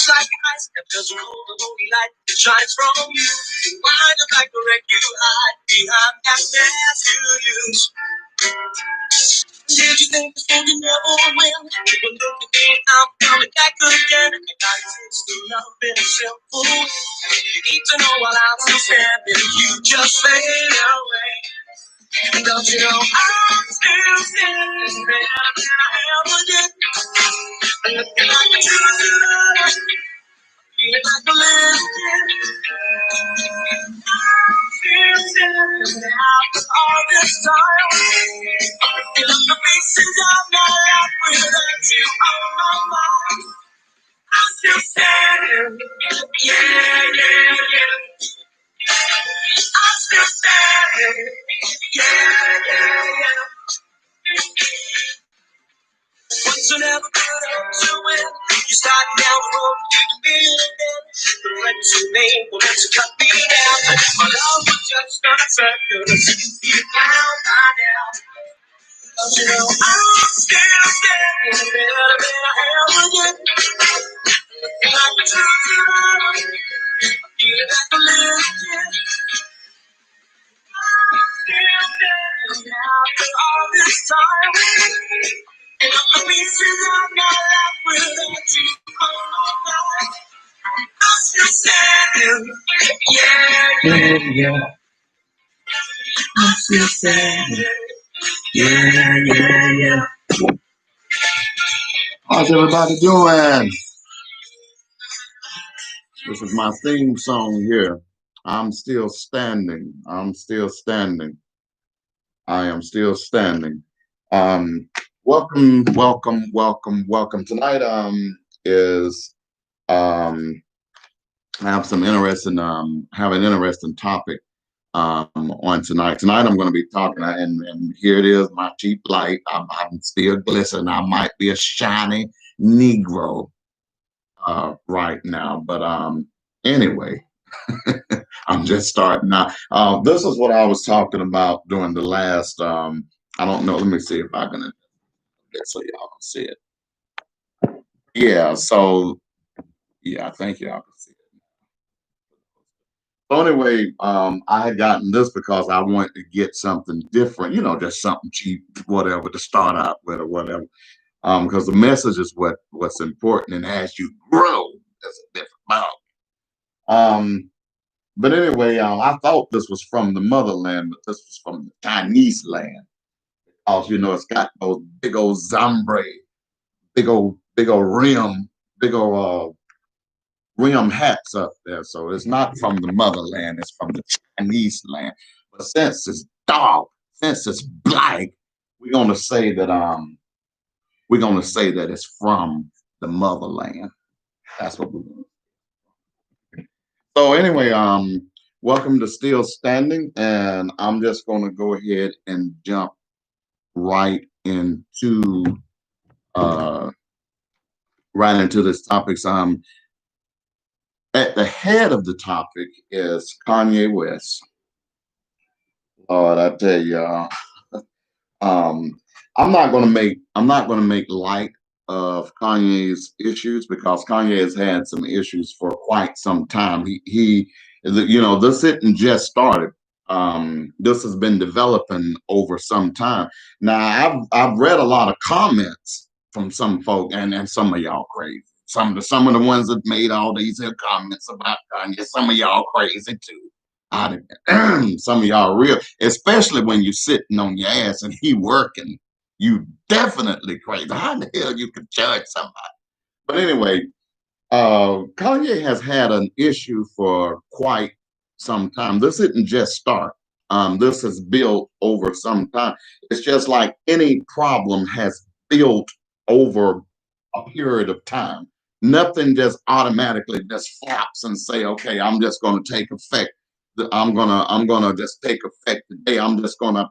just like ice, and there's a cold and lonely light that shines from you. You wind up like the wreck you hide behind that mask you use. Did you think this game you never win? Well, look at me, I'm coming back again. And I taste the love in a simple way. You need to know while I'm still standing, you just fade away. And don't you know I'm still standing there and I am again. Looking like a true feeling like a little kid. I'm still standing there after all this time. Looking like the pieces of my life without you on my mind. I'm still standing, yeah, yeah, yeah. I'm still standing, yeah, yeah, yeah. Once you never good up to win, you start down the road you can be again. The threats you made will let you cut me down. My love was just a circus, you down by now. Don't you know I'm still standing better than I am again. Looking like a true survivor, feeling like a little kid. I'm still standing after all this time. And all the pieces of my life without you on my mind. I'm still standing, yeah, yeah, yeah. I'm still standing, yeah, yeah, yeah. How's everybody doing? This is my theme song here. I'm still standing. I'm still standing. I am still standing. Welcome, welcome, welcome, welcome. Tonight is I have some interesting have an interesting topic on tonight. Tonight I'm going to be talking, and here it is, my cheap light. I'm still glistening. I might be a shiny Negro right now, but anyway, I'm just starting out. This is what I was talking about during the last. I don't know. Let me see if I can get so y'all can see it. Yeah. So yeah, I think y'all can see it. So anyway, I had gotten this because I wanted to get something different, just something cheap, whatever, to start out with or whatever. Because the message is what's important, and as you grow, that's a different ball. But anyway, I thought this was from the motherland, but this was from the Chinese land. Because it's got those big old zambre, big old big old rim hats up there. So it's not from the motherland, it's from the Chinese land. But since it's dark, since it's black, we're gonna say that it's from the motherland. That's what we're gonna. So anyway, welcome to Still Standing, and I'm just gonna go ahead and jump right into this topic. At the head of the topic is Kanye West. Lord, I tell y'all, I'm not gonna make light of Kanye's issues because Kanye has had some issues for quite some time. This isn't just started. This has been developing over some time. Now, I've read a lot of comments from some folk, and some of y'all crazy. Some of the ones that made all these here comments about Kanye, some of y'all crazy too. Some of y'all real, especially when you're sitting on your ass and he working. You definitely crazy. How the hell you could judge somebody? But anyway, Kanye has had an issue for quite some time. This didn't just start. This has built over some time. It's just like any problem has built over a period of time. Nothing just automatically just flaps and say, okay, I'm just going to take effect. I'm gonna just take effect today. I'm just gonna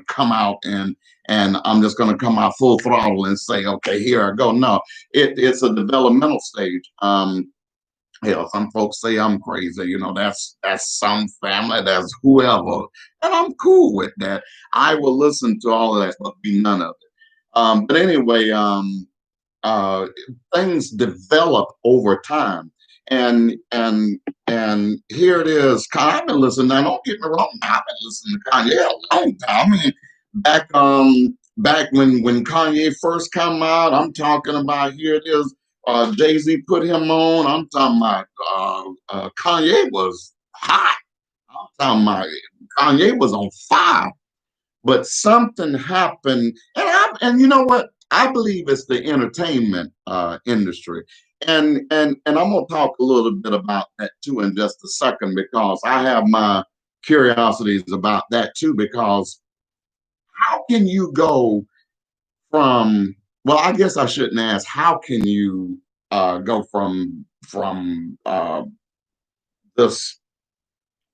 come out and I'm just gonna come out full throttle and say, okay, here I go. No, it's a developmental stage. Hell, some folks say I'm crazy. That's some family, that's whoever, and I'm cool with that. I will listen to all of that, but be none of it. But anyway, uh, things develop over time. And here it is. I've been listening. Now, don't get me wrong. I've been listening to Kanye a long time. I mean, back when Kanye first come out, I'm talking about here it is. Jay-Z put him on. I'm talking about Kanye was hot. I'm talking about Kanye was on fire. But something happened, and you know what? I believe it's the entertainment industry, and I'm gonna talk a little bit about that too in just a second because I have my curiosities about that too. Because how can you go from? Well, I guess I shouldn't ask. How can you go from this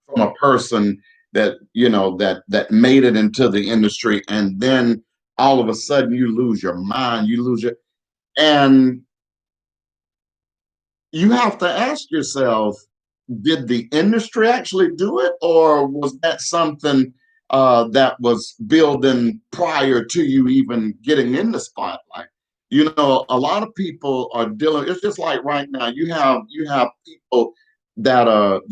from a person that that made it into the industry and then all of a sudden you lose your mind, you lose your and you have to ask yourself, did the industry actually do it, or was that something that was building prior to you even getting in the spotlight? You know, a lot of people are dealing. It's just like right now, you have people that are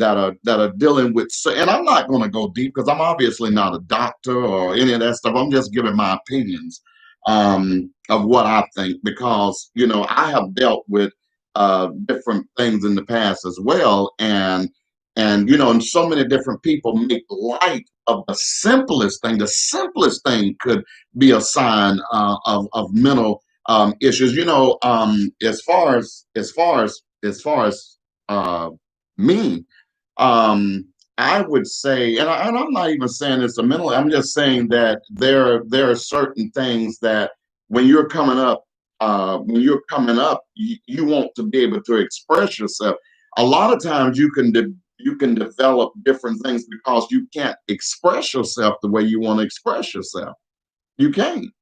dealing with. And I'm not going to go deep because I'm obviously not a doctor or any of that stuff. I'm just giving my opinions of what I think because I have dealt with different things in the past as well. And so many different people make light of the simplest thing. The simplest thing could be a sign of mental issues. As far as uh, me, um, I would say, and I'm not even saying it's a mental. I'm just saying that there are certain things that when you're coming up, you want to be able to express yourself. A lot of times you can develop different things because you can't express yourself the way you want to express yourself. You can't.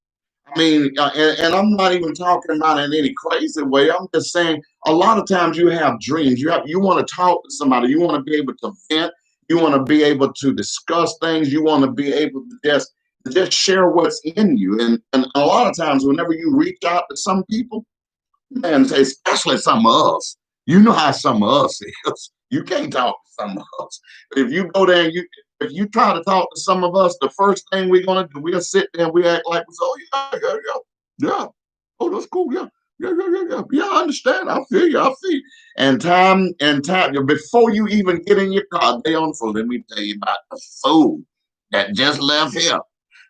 I mean, and I'm not even talking about it in any crazy way. I'm just saying a lot of times you have dreams. You want to talk to somebody. You want to be able to vent. You want to be able to discuss things. You want to be able to just share what's in you. And a lot of times, whenever you reach out to some people, man, especially some of us, you know how some of us is. You can't talk to some of us. If you go there and if you try to talk to some of us, the first thing we're gonna do, we'll sit there and we act like, oh yeah. Oh, that's cool, yeah. Yeah, I understand. I feel you. I feel you. And time, before you even get in your car, they on for let me tell you about the fool that just left here.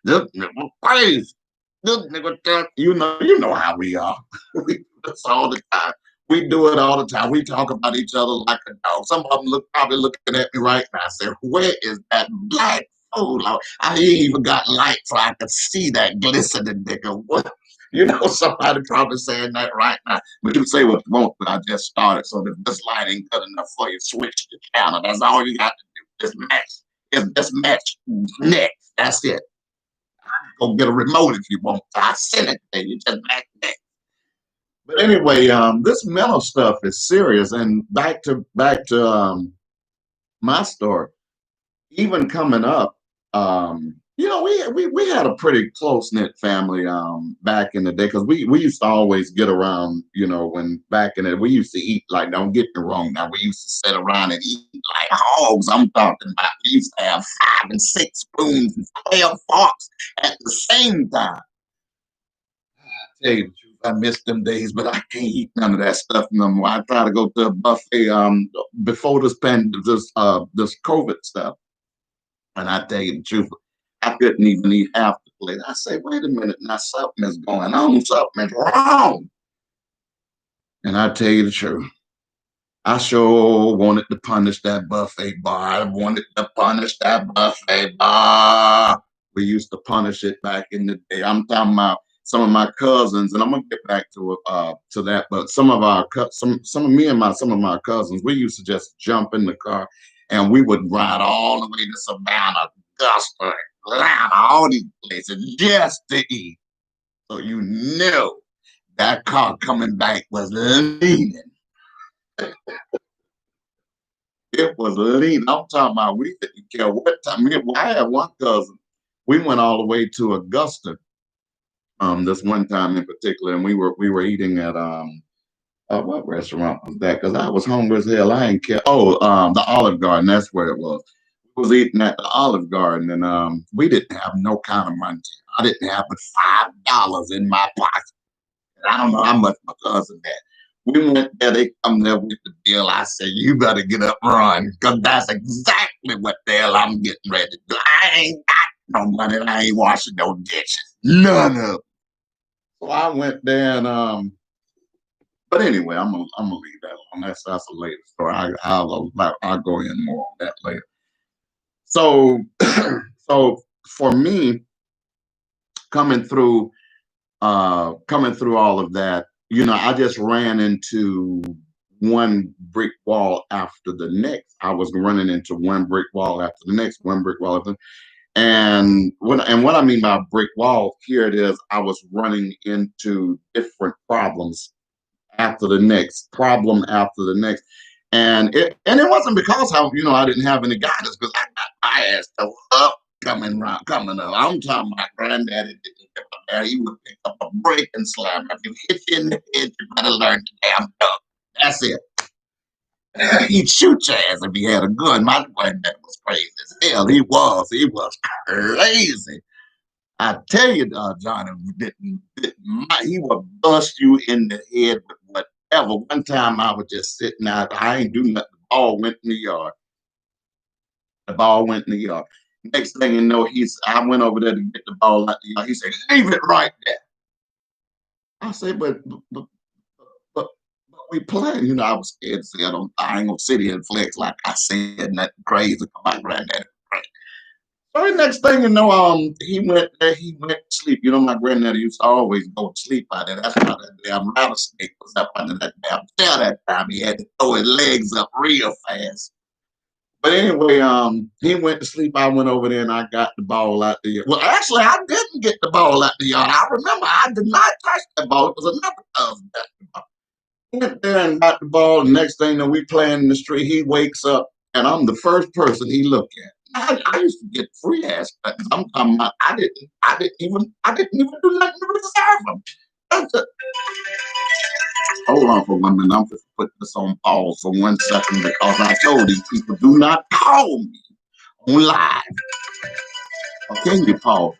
This nigga crazy. This nigga, you know how we are. We do this all the time. We do it all the time. We talk about each other like a dog. Some of them probably looking at me right now. I say, "Where is that black fool? I ain't even got light so I can see that glistening nigga." What? Somebody probably saying that right now. But you say what you want, but I just started. So if this light ain't good enough for you, switch the channel. That's all you got to do. Just match. Just match next. That's it. Go get a remote if you want. I send it to you. Just back there. But anyway, this mental stuff is serious. And back to my story. Even coming up, we had a pretty close knit family back in the day because we used to always get around. When back in it, we used to eat like. Don't get me wrong. Now we used to sit around and eat like hogs. I'm talking about. We used to have 5 and 6 spoons and 12 forks at the same time. Tell you the truth, I miss them days, but I can't eat none of that stuff no more. I try to go to a buffet before this COVID stuff, and I tell you the truth, I couldn't even eat half the plate. I say, wait a minute, now something is going on, something is wrong. And I tell you the truth, I sure wanted to punish that buffet bar. I wanted to punish that buffet bar. We used to punish it back in the day. I'm talking about some of my cousins, and I'm gonna get back to that. But some of me and some of my cousins, we used to just jump in the car, and we would ride all the way to Savannah, Augusta, Atlanta, all these places just to eat. So you knew that car coming back was leaning. It was lean. I'm talking about we didn't care what time. I had one cousin. We went all the way to Augusta This one time in particular, and we were eating at what restaurant was that? Because I was hungry as hell. I ain't care. Oh, the Olive Garden. That's where it was. We was eating at the Olive Garden, and we didn't have no kind of money. I didn't have but $5 in my pocket. I don't know how much my cousin had. We went there, they come there with the bill. I said, you better get up and run, because that's exactly what the hell I'm getting ready to do. I ain't got no money and I ain't washing no dishes. None of it. So I went there and but anyway, I'm gonna leave that alone. That's a later story. I'll go in more on that later. So so for me, coming through coming through all of that, I just ran into one brick wall after the next. I was running into one brick wall after the next, one brick wall after. And what I mean by brick wall, here it is. I was running into different problems after the next, problem after the next. And it wasn't because how I didn't have any guidance, because I got my ass so up coming up. I'm talking about granddaddy didn't give a damn. He would pick up a brick and slam it. If you hit you in the head, you better learn the damn duck. That's it. He'd shoot your ass if he had a gun. My granddad was crazy as hell. He was crazy. I tell you, Johnny, he would bust you in the head with whatever. One time I was just sitting out, I ain't do nothing. The ball went in the yard. The ball went in the yard. Next thing you know, I went over there to get the ball out the yard. He said, leave it right there. I said, but we playing. I was scared to say I ain't gonna sit here and flex like I said nothing crazy. My granddaddy. So the next thing you know, he went to sleep. My granddaddy used to always go to sleep out there. That's why that damn rattlesnake was up under that damn tail that time. He had to throw his legs up real fast. But anyway, he went to sleep. I went over there and I got the ball out the yard. Well, actually, I didn't get the ball out the yard. I remember I did not touch the ball. It was another cousin that the ball. Went there and got the ball. The next thing that we playing in the street, he wakes up and I'm the first person he look at. I used to get free ass cuts. I'm talking about I didn't even do nothing to deserve them. Hold on for 1 minute. I'm just put this on pause for 1 second because I told these people do not call me on live. Or can you pause?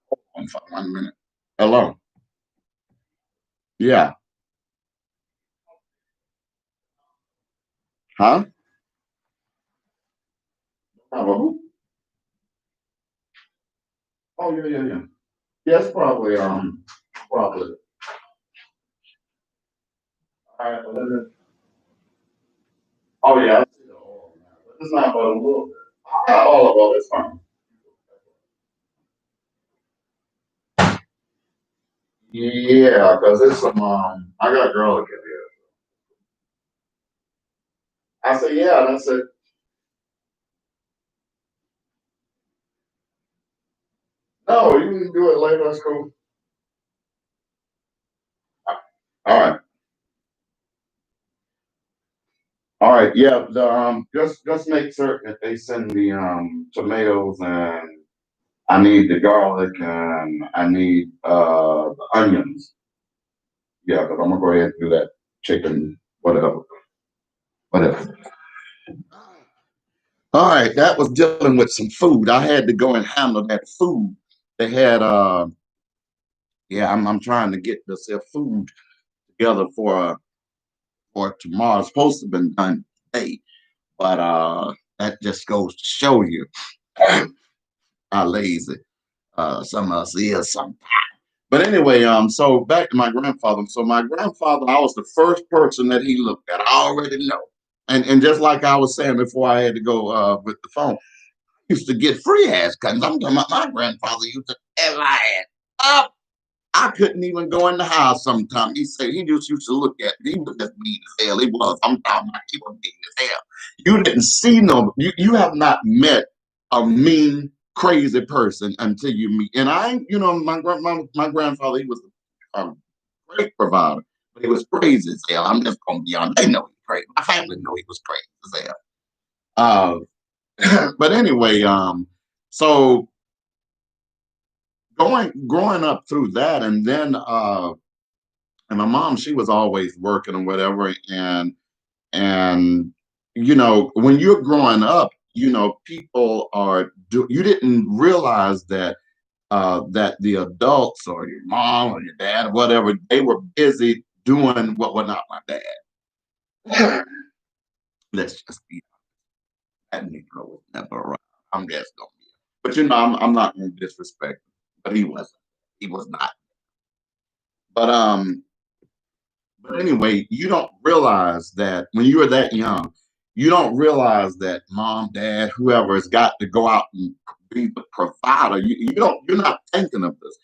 Hold on for 1 minute. Hello. Yeah. Huh? Hello? Oh yeah, yeah, yeah. Yes, probably. All right, oh yeah, I see the oil now, but it's not but a little bit. I got all of it. It's fine. Yeah, because it's some I got garlic in here. I said, yeah, and I said, no, you can do it later. That's cool. All right. All right. Yeah. Just make certain that they send the tomatoes, and I need the garlic, and I need the onions. Yeah, because I'm gonna go ahead and do that chicken, whatever. Whatever. All right, that was dealing with some food. I had to go and handle that food. They had yeah, I'm trying to get this food together for tomorrow. It's supposed to have been done today, but that just goes to show you how lazy some of us is sometimes. But anyway, so back to my grandfather. So my grandfather, I was the first person that he looked at. I already know. And just like I was saying before I had to go with the phone, I used to get free ass cuttings. I'm talking about my grandfather used to tear my ass up. I couldn't even go in the house sometimes. He said he just used to look at me. He was just mean as hell. He was. I'm talking about he was mean as hell. You didn't see you have not met a mean, crazy person until you meet. And my grandfather, he was a great provider, but he was crazy as hell. I'm just gonna be honest. They know he's crazy. My family know he was crazy as hell. But anyway, so growing up through that, and then and my mom, she was always working or whatever, and when you're growing up, people you didn't realize that the adults or your mom or your dad or whatever, they were busy doing what well, not my dad. Let's just be that Negro was never around. I'm just gonna be. But I'm not gonna disrespect him. But he wasn't. He was not. But anyway, you don't realize that when you were that young, you don't realize that mom, dad, whoever has got to go out and be the provider. You're not thinking of this.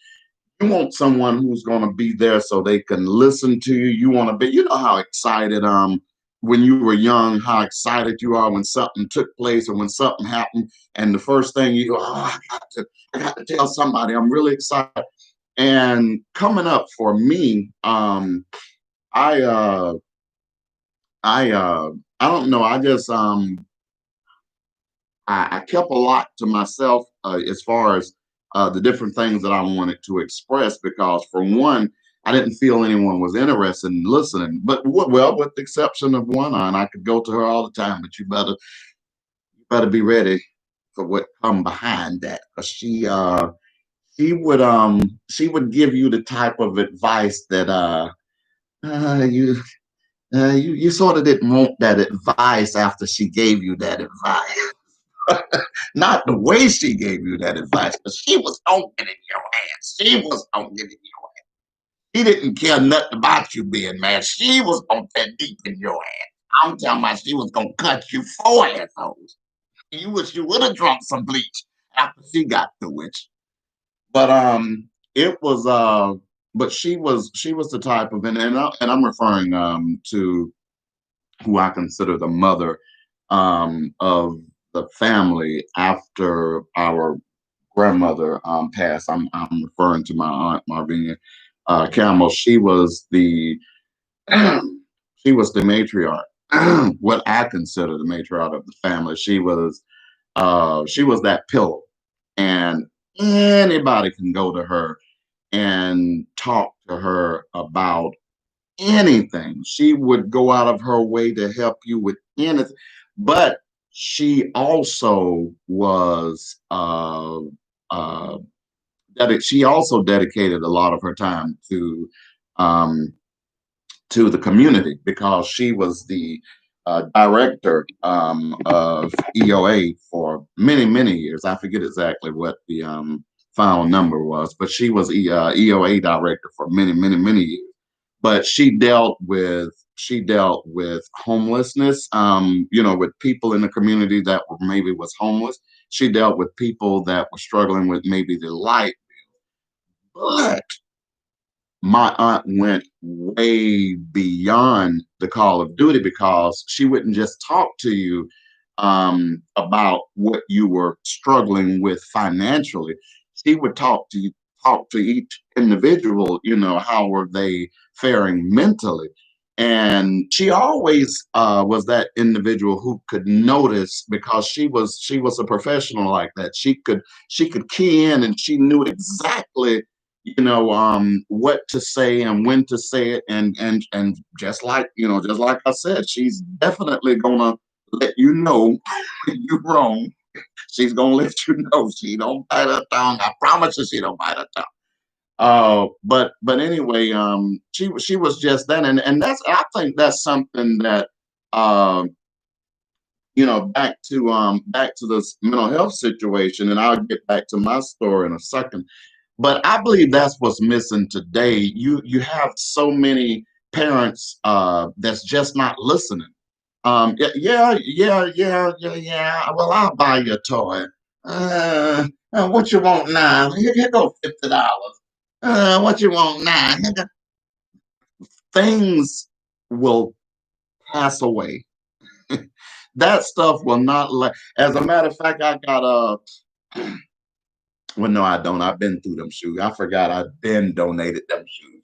You want someone who's going to be there so they can listen to you. You want to be, how excited, when you were young, how excited you are when something took place or when something happened. And the first thing you go, oh, I got to tell somebody, I'm really excited. And coming up for me, I, uh, I, uh, I don't know. I kept a lot to myself as far as the different things that I wanted to express because, for one, I didn't feel anyone was interested in listening. But well, with the exception of one, and I could go to her all the time. But you better be ready for what come behind that, because she would give you the type of advice that you. You sort of didn't want that advice after she gave you that advice. Not the way she gave you that advice, but she was gonna get in your ass. She was gonna get in your ass. She didn't care nothing about you being mad. She was gonna get deep in your ass. I'm talking about she was gonna cut you 4 assholes. You wish you would have drunk some bleach after she got through with you. But it was but she was the type of and I'm referring to who I consider the mother of the family after our grandmother passed. I'm referring to my aunt Marvina Campbell. She was the she was the matriarch, what I consider the matriarch of the family. She was that pillow, and anybody can go to her and talk to her about anything. She would go out of her way to help you with anything. But she also was she also dedicated a lot of her time um, to the community because she was the director of EOA for many, many years. I forget exactly what the final number was, but she was EOA director for many, many, many years. But she dealt with homelessness, with people in the community that were maybe was homeless. She dealt with people that were struggling with maybe the light. But my aunt went way beyond the call of duty because she wouldn't just talk to you about what you were struggling with financially. She would talk to each individual, how were they faring mentally. And she always was that individual who could notice because she was a professional like that. She could key in and she knew exactly what to say and when to say it, and just like I said, she's definitely gonna let you know when you're wrong. She's gonna let you know she don't bite her tongue. I promise you, she don't bite her tongue. But anyway, she was just that, and I think that's something that uh, back to this mental health situation, and I'll get back to my story in a second. But I believe that's what's missing today. You have so many parents that's just not listening. Yeah, yeah, yeah, yeah, yeah, yeah. Well, I'll buy you a toy. What you want now? Here go $50. What you want now? Things will pass away. That stuff will not let. As a matter of fact, I got well, no, I don't. I've been through them shoes. I forgot I've been donated them shoes.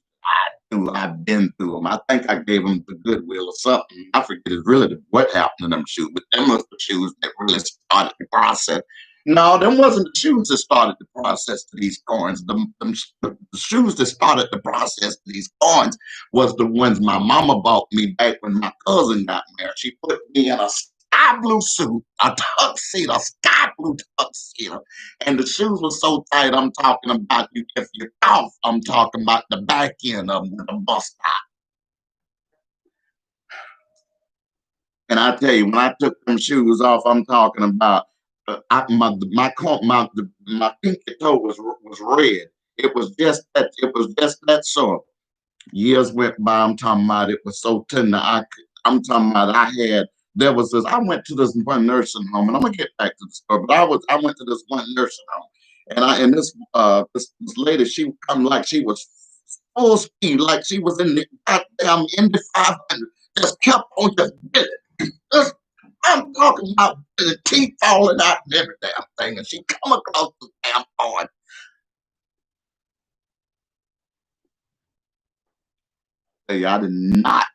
I've been through them. I think I gave them the Goodwill or something. I forget really what happened to them shoes, but them was the shoes that really started the process. No, them wasn't the shoes that started the process to these coins. The shoes that started the process to these coins was the ones my mama bought me back when my cousin got married. She put me in a sky blue suit, a tuxedo, sky blue tuxedo, and the shoes were so tight. I'm talking about you. If you cough, I'm talking about the back end of them with a bust out. And I tell you, when I took them shoes off, I'm talking about my pinky toe was red. It was just that. It was just that sore. Years went by. I'm talking about it was so tender. I'm talking about I had. There was this. I went to this one nursing home, and I'm gonna get back to the story. But I went to this one nursing home, and this lady, she come like she was full speed, like she was in the goddamn Indy 500. Just kept on just I'm talking about the teeth falling out and every damn thing, and she come across the damn point. Hey, I did not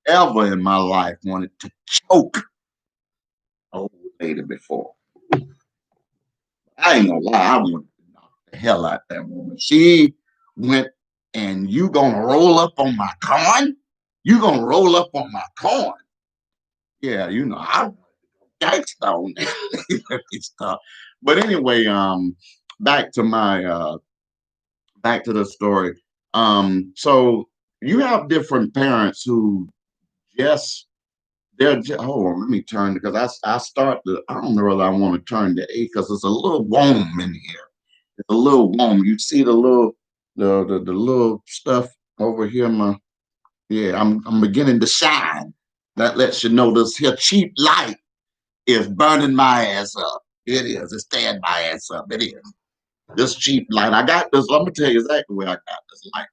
ever in my life wanted to choke an old lady before. I ain't gonna lie, I wanted to knock the hell out that woman. She went, and you gonna roll up on my corn? You gonna roll up on my corn? Yeah, I gangsta on that stuff. But anyway, back to my back to the story. So you have different parents who just hold on, let me turn because I start to I don't know whether I want to turn to eight because it's a little warm in here. It's a little warm. You see the little stuff over here, my yeah, I'm beginning to shine. That lets you know this here cheap light is burning my ass up. It is. It's tearing my ass up. It is. This cheap light. I got this. Let me tell you exactly where I got this light.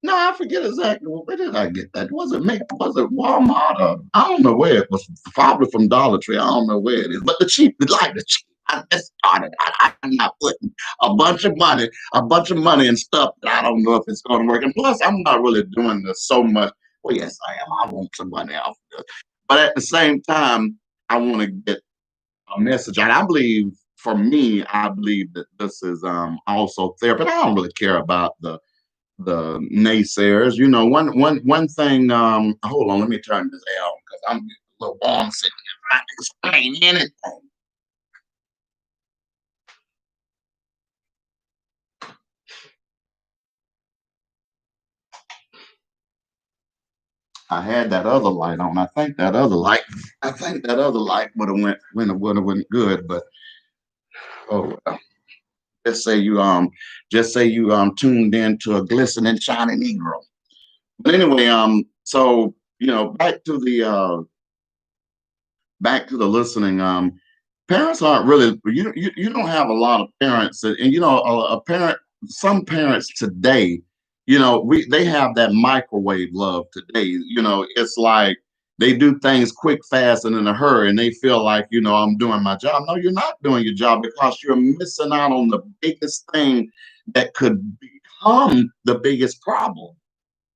No, I forget exactly where did I get that. Was it Walmart or I don't know where it was. Probably from Dollar Tree. I don't know where it is. But the light is cheap. I just started. I'm not putting a bunch of money and stuff that I don't know if it's going to work. And plus, I'm not really doing this so much. Well, yes, I am. I want some money off of this. But at the same time, I want to get a message. And I believe, for me, I believe that this is also therapy. I don't really care about the naysayers. One thing. Hold on, let me turn this out because I'm getting a little warm sitting here trying to explain anything. I had that other light on. I think that other light would have went good, but oh well. Just say you tuned into a glistening shiny Negro. But anyway, so back to the listening. Parents aren't really you don't have a lot of parents and a parent some parents today, they have that microwave love today. It's like they do things quick, fast, and in a hurry, and they feel like, I'm doing my job. No, you're not doing your job because you're missing out on the biggest thing that could become the biggest problem.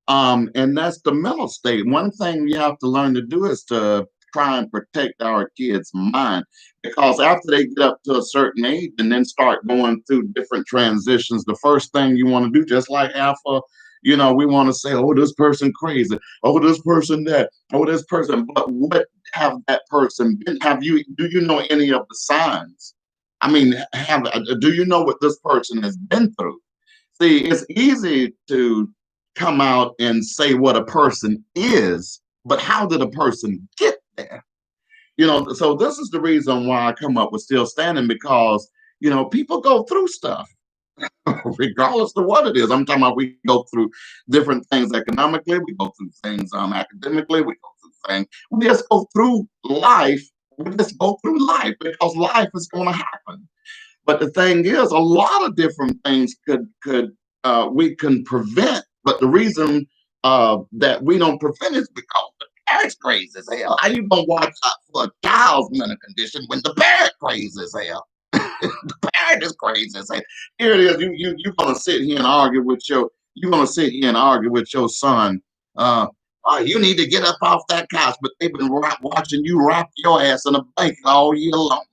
And that's the mental state. One thing we have to learn to do is to try and protect our kids' mind because after they get up to a certain age and then start going through different transitions, the first thing you want to do, just like Alpha, we want to say, oh, this person crazy, oh, this person that, oh, this person. But what have that person been? Do you know any of the signs? I mean, do you know what this person has been through? See, it's easy to come out and say what a person is, but how did a person get there? So this is the reason why I come up with Still Standing because, people go through stuff, regardless of what it is. I'm talking about we go through different things economically, we go through things academically, we go through things. We just go through life. We just go through life because life is going to happen. But the thing is, a lot of different things could we can prevent. But the reason that we don't prevent is because the parent's crazy as hell. How you gonna watch out for a child's mental condition when the parent crazy as hell? The parent is crazy as hell. Here it is. You're gonna sit here and argue with your son. Oh, you need to get up off that couch, but they've been watching you wrap your ass in a blanket all year long.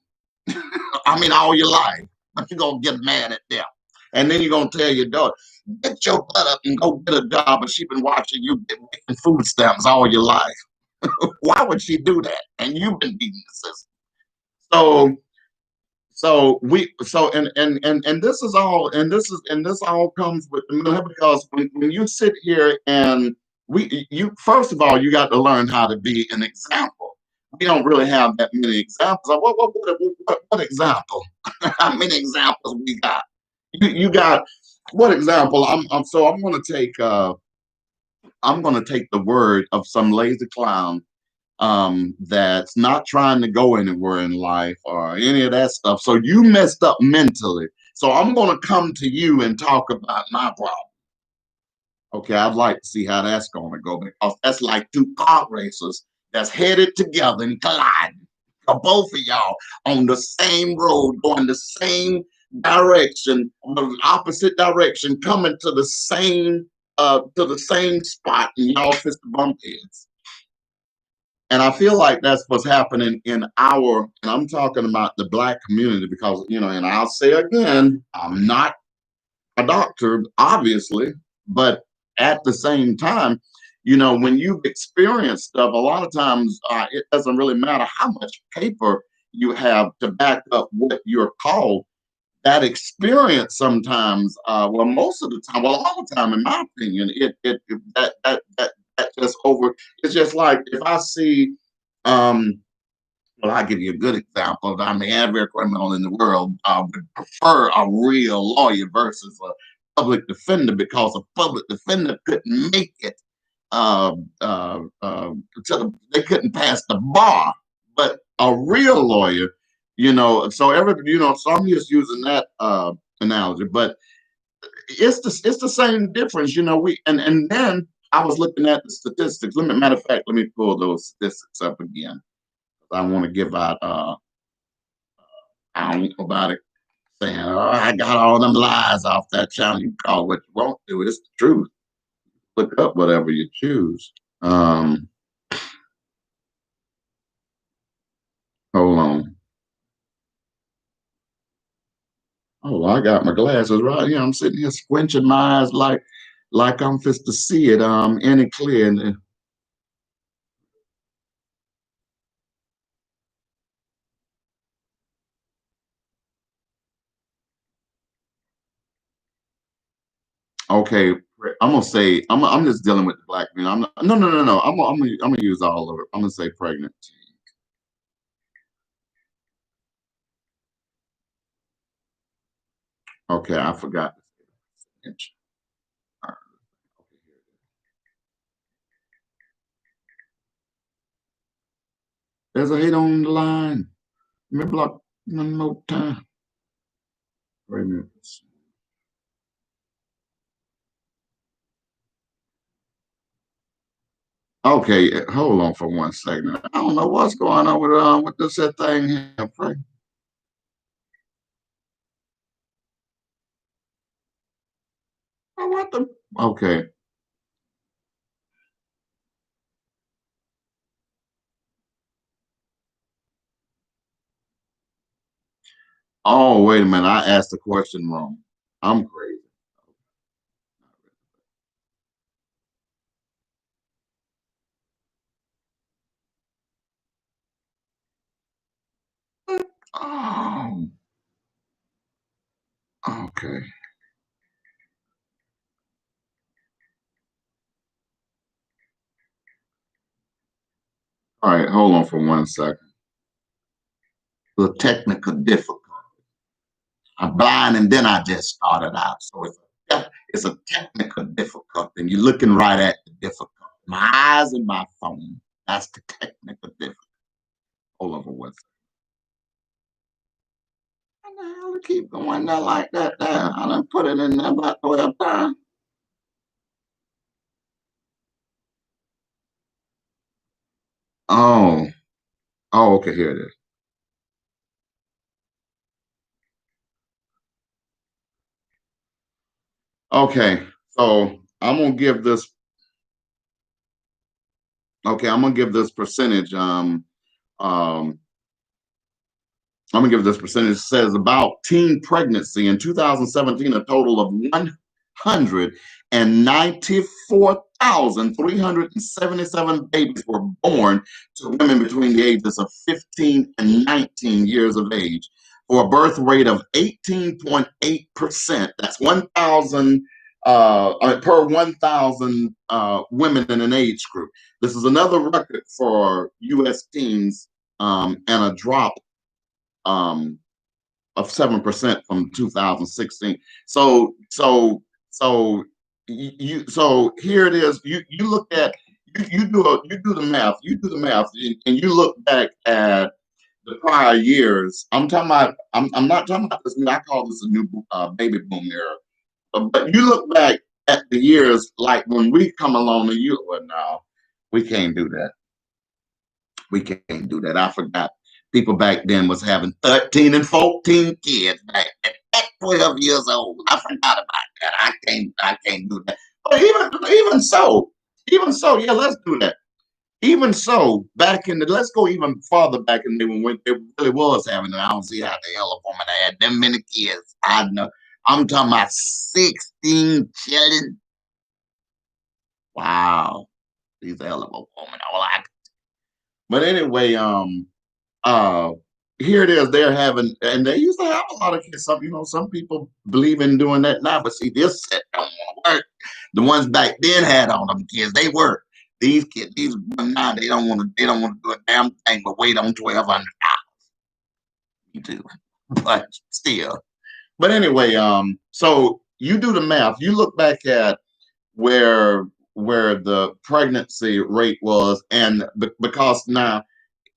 I mean, all your life, but you're gonna get mad at them, and then you're gonna tell your daughter, "Get your butt up and go get a job." But she been watching you making food stamps all your life. Why would she do that? And you've been beating the system. So and this is all and this all comes with the middle because when you sit here and we you first of all you got to learn how to be an example. We don't really have that many examples. What example? How many examples we got? You got what example? I'm gonna take the word of some lazy clown that's not trying to go anywhere in life or any of that stuff. So you messed up mentally. So I'm going to come to you and talk about my problem. Okay, I'd like to see how that's going to go because that's like two car racers that's headed together and colliding. Both of y'all on the same road, going the same direction, the opposite direction, coming to the same spot, and y'all fist bump heads. And I feel like that's what's happening in and I'm talking about the Black community because, and I'll say again, I'm not a doctor, obviously, but at the same time, when you've experienced stuff, a lot of times it doesn't really matter how much paper you have to back up what you're called. That experience sometimes, well, most of the time, well, all the time, in my opinion, that just over. It's just like if I see, um, well, I'll give you a good example. I mean, every criminal in the world would prefer a real lawyer versus a public defender because a public defender couldn't make it uh, they couldn't pass the bar, but a real lawyer, so I'm just using that analogy, but it's the same difference, and then I was looking at the statistics. Matter of fact, let me pull those statistics up again. I want to give out I don't know about it saying, "Oh, I got all them lies off that channel." You call it what you want to. It's the truth. Look up whatever you choose. Hold on. Oh, I got my glasses right here. I'm sitting here squinching my eyes like I'm supposed to see it any clear. Okay, I'm gonna say I'm just dealing with the Black man. I'm not, no, no, no, no. I'm gonna use all of it. I'm gonna say pregnant. Okay, I forgot. There's a hate on the line. Let me block one more time. Wait a minute. Okay, hold on for 1 second. I don't know what's going on with this thing here. What the? Okay. Oh, wait a minute. I asked the question wrong. I'm crazy. Oh, okay. All right, hold on for 1 second. The technical difficulty. I'm blind and then I just started out. So it's a technical difficulty. And you're looking right at the difficulty. My eyes and my phone. That's the technical difficulty. Hold on for 1 second. How the hell to keep going there like that there? I done put it in there about 12 times. Oh, oh, okay, here it is. Okay, so I'm gonna give this percentage. Um, I'm gonna give this percentage. It says about teen pregnancy in 2017, a total of 194,377 babies were born to women between the ages of 15 and 19 years of age, for a birth rate of 18.8%. That's 1,000 per 1,000 women in an age group. This is another record for U.S. teens, and a drop um, of 7% from 2016. So here it is. You look at you do the math. You do the math, and you look back at the prior years. I'm not talking about this. I call this a new baby boom era. But you look back at the years like when we come along, and you well, no, we can't do that. We can't do that. I forgot. People back then was having 13 and 14 kids back at 12 years old. I forgot about that. I can't do that. But even so, yeah, let's do that. Even so, back in the let's go even farther back in the when it really was having it. I don't see how the hell a woman had them many kids. I know. I'm talking about 16 children. Wow. She's a hell of a woman. But anyway, uh here it is. They're having, and they used to have a lot of kids. Some people believe in doing that now, but see, this set don't want to work. The ones back then had on them kids, they work. These kids, these ones now, they don't want to do a damn thing but wait on 1,200. You do, but still. But anyway, so you do the math. You look back at where where the pregnancy rate was, and because now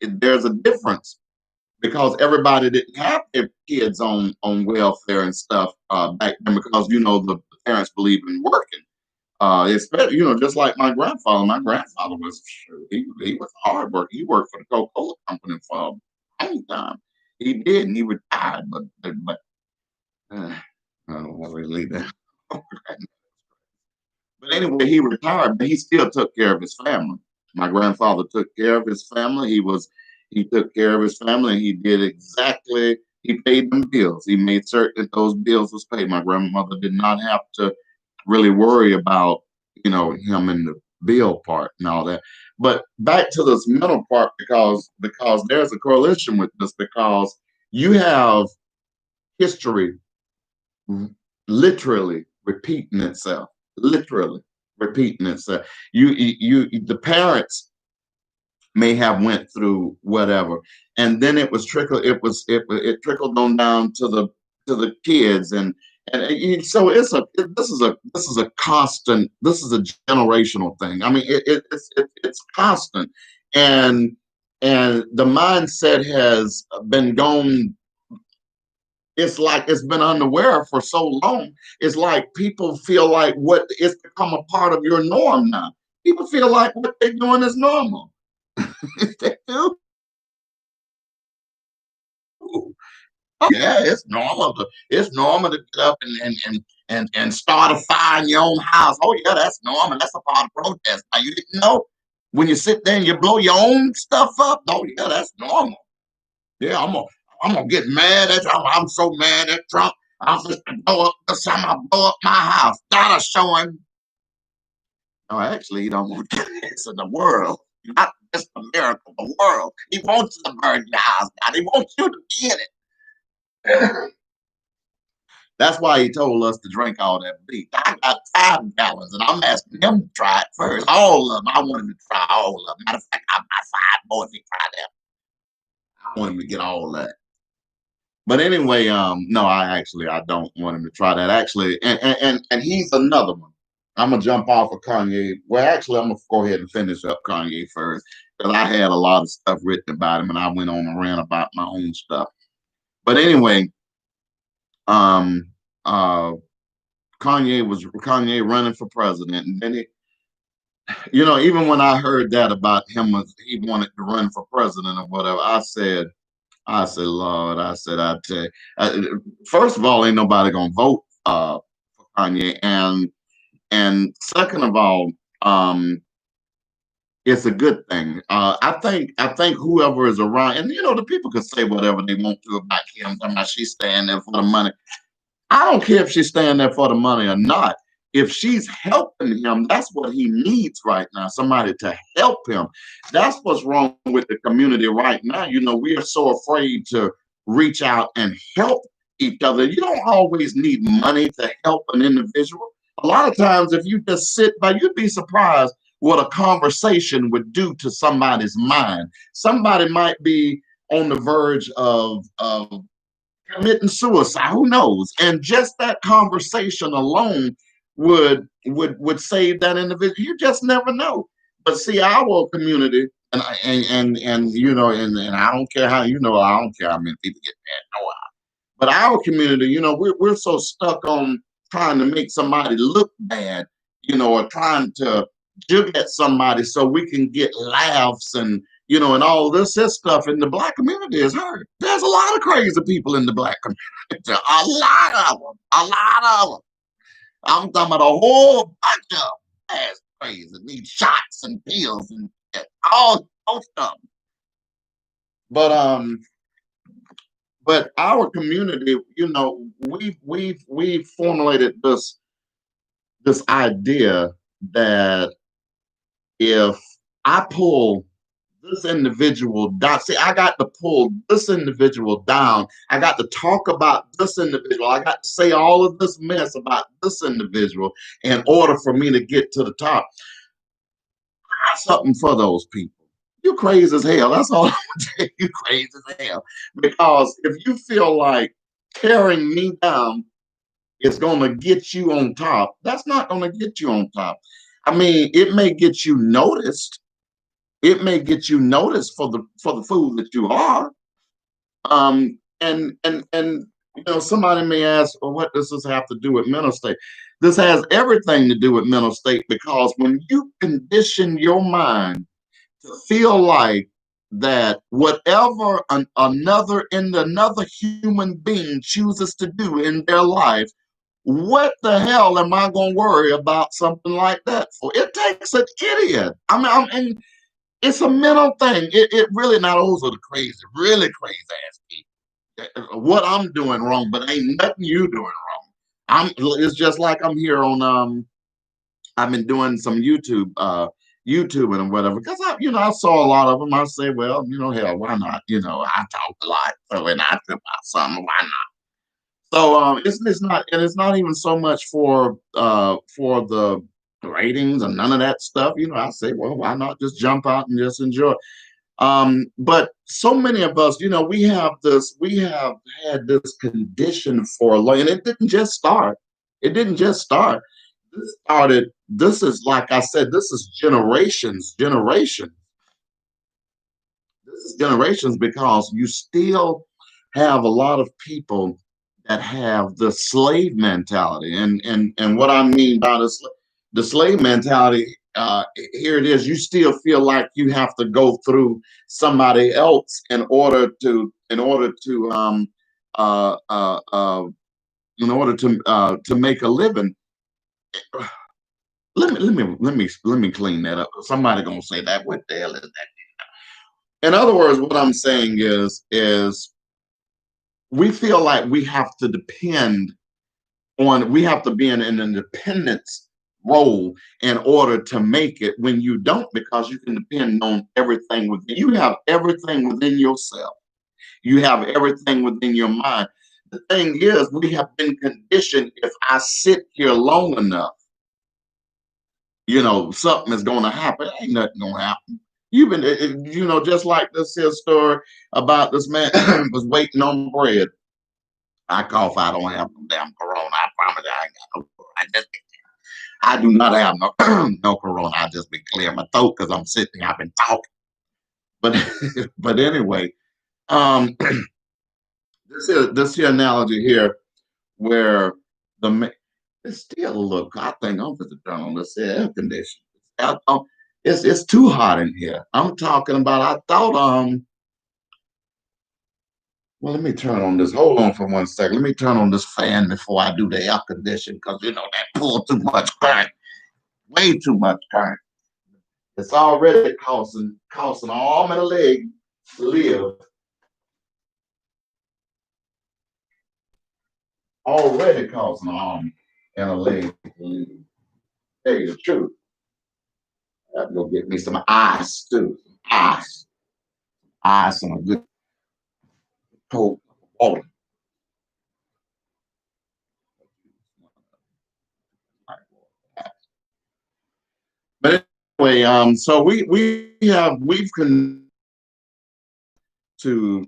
there's a difference because everybody didn't have their kids on welfare and stuff back then because the parents believe in working. Especially just like my grandfather. My grandfather was he was hard work. He worked for the Coca-Cola company for a long time. He did, and he retired. But I don't want to leave that. But anyway, he retired, but he still took care of his family. My grandfather took care of his family. He took care of his family. And he did exactly. He paid them bills. He made certain that those bills was paid. My grandmother did not have to really worry about him in the bill part and all that. But back to this middle part because there's a correlation with this because you have history literally repeating itself, literally repeating itself. The parents may have went through whatever, and then it trickled on down to the kids, so this is a constant, this is a generational thing. I mean, it's constant, and the mindset has been gone. It's like it's been unaware for so long. It's like people feel like what it's become a part of your norm now. People feel like what they're doing is normal. They do. Yeah, it's normal to get up and start a fire in your own house. Oh yeah, that's normal. That's a part of protest. Now you didn't know when you sit there and you blow your own stuff up. Oh yeah, that's normal. Yeah, I'm gonna get mad at Trump. I'm so mad at Trump. I'm just gonna blow up this time. I blow up my house. That'll show him. No, actually, he don't want this in the world. Not just America, the world. He wants to burn your house down. He wants you to be in it. That's why he told us to drink all that bleach. I got 5 gallons, and I'm asking him to try it first. All of them. I want him to try all of them. Matter of fact, I buy 5 more if he try them. I want him to get all that. But anyway, no, I don't want him to try that. Actually, and he's another one. I'm gonna jump off of Kanye. Well, actually, I'm gonna go ahead and finish up Kanye first because I had a lot of stuff written about him, and I went on and ran about my own stuff. But anyway, um, uh, Kanye running for president, and then even when I heard that about him, he wanted to run for president or whatever, I said, Lord, I tell you, first of all, ain't nobody gonna vote for Kanye, and second of all, um, it's a good thing. I think whoever is around, and the people can say whatever they want to about Kim. Talking about she's staying there for the money. I don't care if she's staying there for the money or not. If she's helping him, that's what he needs right now. Somebody to help him. That's what's wrong with the community right now. We are so afraid to reach out and help each other. You don't always need money to help an individual. A lot of times, if you just sit by, you'd be surprised what a conversation would do to somebody's mind. Somebody might be on the verge of committing suicide. Who knows? And just that conversation alone would save that individual. You just never know. But see, our community, and I don't care how I don't care how many people get mad. No, but our community, we're so stuck on trying to make somebody look bad, or trying to jig at somebody so we can get laughs and all this stuff in the black community is hurt. There's a lot of crazy people in the black community. A lot of them. A lot of them. I'm talking about a whole bunch of them. That's crazy. Need shots and pills and all stuff. But our community, we've formulated this idea that if I pull this individual down, see, I got to pull this individual down. I got to talk about this individual. I got to say all of this mess about this individual in order for me to get to the top. I got something for those people. You crazy as hell. That's all I'm gonna tell you. Crazy as hell. Because if you feel like tearing me down is gonna get you on top, that's not gonna get you on top. I mean, it may get you noticed. It may get you noticed for the fool that you are. And somebody may ask, well, what does this have to do with mental state? This has everything to do with mental state, because when you condition your mind to feel like that whatever another human being chooses to do in their life, what the hell am I going to worry about something like that for? It takes an idiot. And it's a mental thing. It really, not those are the crazy, really crazy ass people. What I'm doing wrong, but ain't nothing you doing wrong. It's just like I'm here on I've been doing some YouTubing and whatever, because I saw a lot of them. I say, well, hell, why not? I talk a lot, so when I think about something, why not? So it's not even so much for the ratings and none of that stuff. I say, well, why not just jump out and just enjoy? But so many of us, we have had this condition for a long, and it didn't just start. It didn't just start. This is, like I said, this is generations. This is generations, because you still have a lot of people that have the slave mentality. And what I mean by the slave mentality, here it is. You still feel like you have to go through somebody else uh, uh, uh, to make a living. Let me clean that up. Somebody gonna say that. What the hell is that? In other words, what I'm saying is we feel like we have to be in an independence role in order to make it, when you don't, because you can depend on everything within you. Have everything within yourself. You have everything within your mind. The thing is, we have been conditioned, if I sit here long enough, something is going to happen. Ain't nothing going to happen. You've been, just like this here story about this man was waiting on bread. I cough. I don't have no damn corona. I promise you, I ain't got no corona. I do not have no no corona. I just been clearing my throat because I'm sitting here. I've been talking. But but anyway, um, this here analogy here, where it's still a little. I think I'm going to turn on this air conditioner. It's too hot in here. I'm talking about. I thought Well, let me turn on this. Hold on for 1 second. Let me turn on this fan before I do the air conditioning, because that pull too much current, way too much current. It's already costing an arm and a leg to live. Already costing an arm and a leg to live. Tell you the truth. I have to go get me some ice too. Ice. Ice and a good cold water. But anyway, so to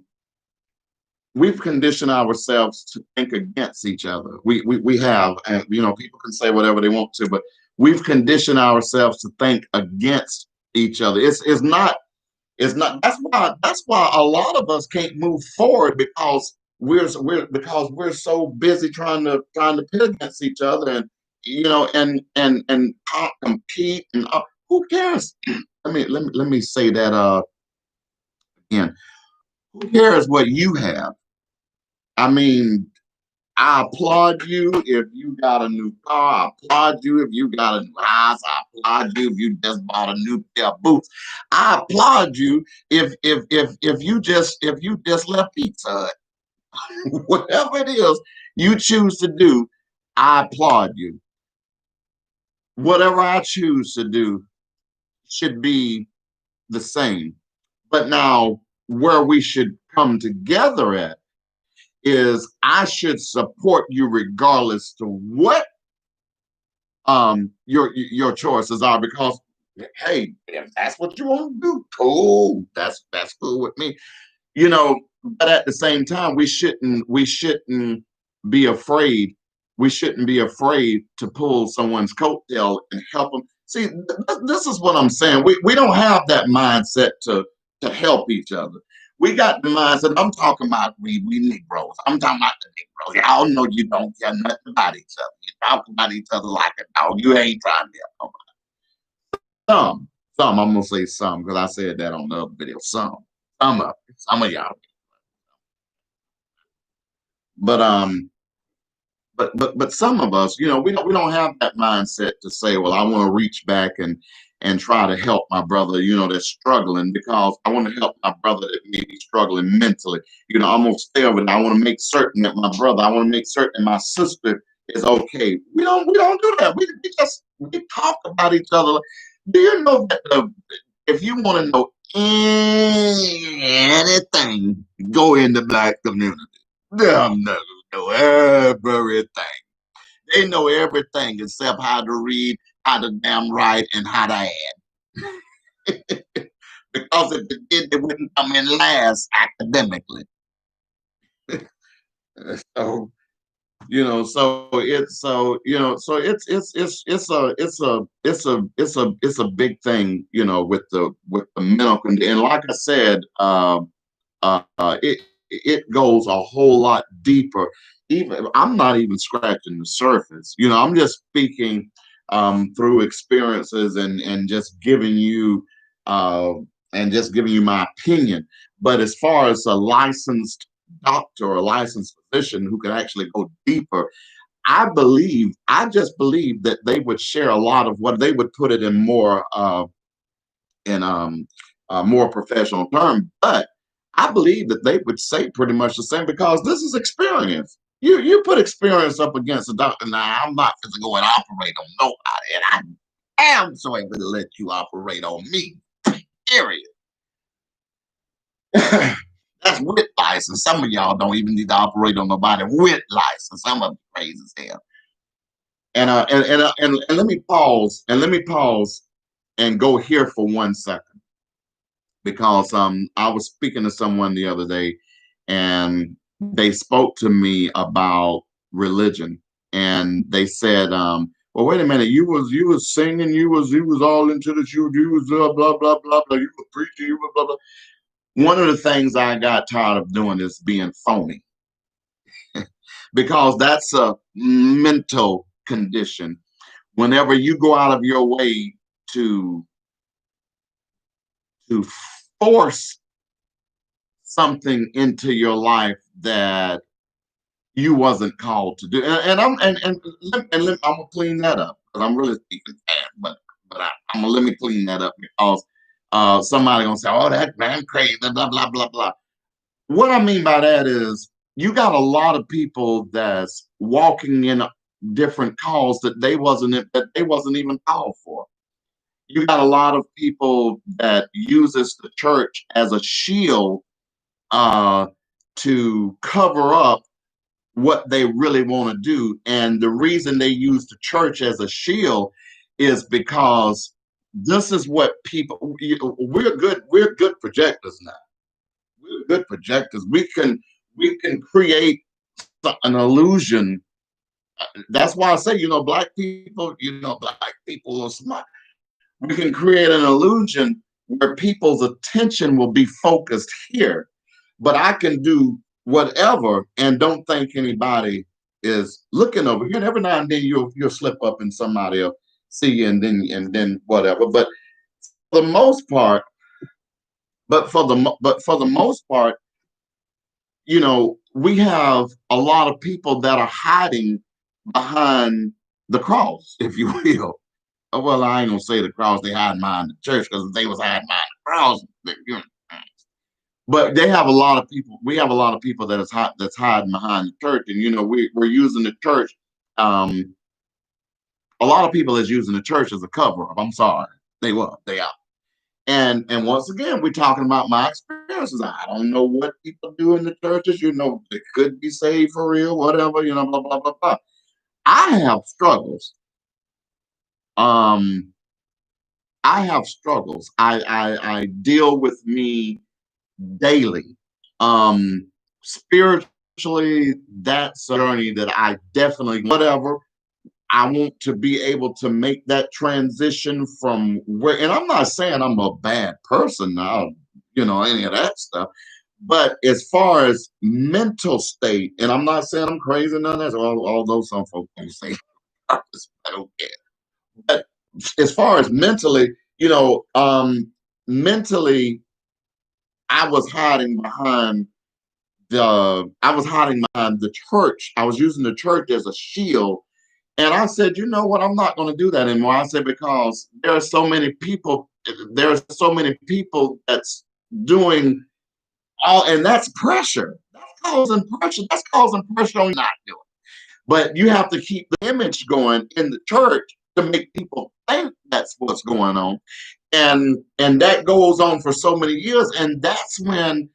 we've conditioned ourselves to think against each other. We have, and people can say whatever they want to, but we've conditioned ourselves to think against each other. It's not. That's why a lot of us can't move forward because we're so busy trying to pit against each other, and compete, and who cares? Let me say that again. Who cares what you have? I mean, I applaud you if you got a new car. I applaud you if you got a new house. I applaud you if you just bought a new pair of boots. I applaud you if you just left Pizza Hut. Whatever it is you choose to do, I applaud you. Whatever I choose to do should be the same. But now, where we should come together at is I should support you regardless to what your choices are, because hey, if that's what you want to do, cool. That's cool with me. But at the same time, we shouldn't be afraid. We shouldn't be afraid to pull someone's coattail and help them. See, this is what I'm saying. We don't have that mindset to help each other. We got the mindset. I'm talking about we Negroes. I'm talking about the Negroes. Y'all know you don't care nothing about each other. You talk about each other like a dog. You ain't trying to help nobody. Some. I'm gonna say some because I said that on the other video. Some of y'all. But some of us, we don't have that mindset to say, well, I want to reach back and try to help my brother, that's struggling, because I want to help my brother that may be struggling mentally. I'm gonna stay over there. I want to make certain that my brother, I want to make certain my sister is okay. We don't do that. We talk about each other. Do you know that if you want to know anything, go in the black community. Them niggas know everything. They know everything except how to read, how to damn write, and how to add. Because if they did, they wouldn't come in last academically. So it's a big thing, with the mental condition. And like I said, it goes a whole lot deeper. Even I'm not even scratching the surface. I'm just speaking through experiences, and just giving you uh, my opinion. But as far as a licensed doctor or a licensed physician who can actually go deeper, I just believe that they would share a lot of what they would put it in more professional term. But I believe that they would say pretty much the same, because this is experience. You put experience up against a doctor. Now, I'm not going to go and operate on nobody, and I am so able to let you operate on me. Period. That's with license. Some of y'all don't even need to operate on nobody with license. Some of them crazy as hell. And let me pause and go here for 1 second, because I was speaking to someone the other day, and they spoke to me about religion, and they said, well, wait a minute, you was singing, you was all into this, you was blah blah blah blah, you were preaching, you were blah blah. One of the things I got tired of doing is being phony, because that's a mental condition. Whenever you go out of your way to to force something into your life that you wasn't called to do. And I'm gonna clean that up, because I'm really speaking bad. But but I'm gonna let me clean that up because somebody gonna say, "Oh, that man crazy," blah blah blah blah. What I mean by that is you got a lot of people that's walking in different calls that they wasn't even called for. You got a lot of people that uses the church as a shield uh, to cover up what they really want to do. And the reason they use the church as a shield is because this is what people we're good projectors now. We're good projectors. We can create an illusion. That's why I say, black people, black people are smart. We can create an illusion where people's attention will be focused here, but I can do whatever and don't think anybody is looking over here. And every now and then you'll slip up and somebody will see you, and then whatever. But for the most part, but for the most part, we have a lot of people that are hiding behind the cross, if you will. Well, I ain't gonna say the cross; they hide behind the church because if they was hiding behind the cross, but they have a lot of people. We have a lot of people that's hiding behind the church, and we're using the church. Um, a lot of people is using the church as a cover up. I'm sorry, they are. And once again, we're talking about my experiences. I don't know what people do in the churches. They could be saved for real, whatever. Blah blah blah blah. I have struggles. Um, I have struggles. I deal with me daily. Spiritually, that's a journey that I definitely, whatever. I want to be able to make that transition from where, and I'm not saying I'm a bad person now, any of that stuff. But as far as mental state, and I'm not saying I'm crazy, none of that, although some folks don't say, I don't care. But as far as mentally, mentally, I was hiding behind the church. I was using the church as a shield. And I said, you know what? I'm not going to do that anymore. I said, because there are so many people that's doing and that's pressure. That's causing pressure. That's causing pressure on you not doing. But you have to keep the image going in the church to make people think that's what's going on. And that goes on for so many years. And that's why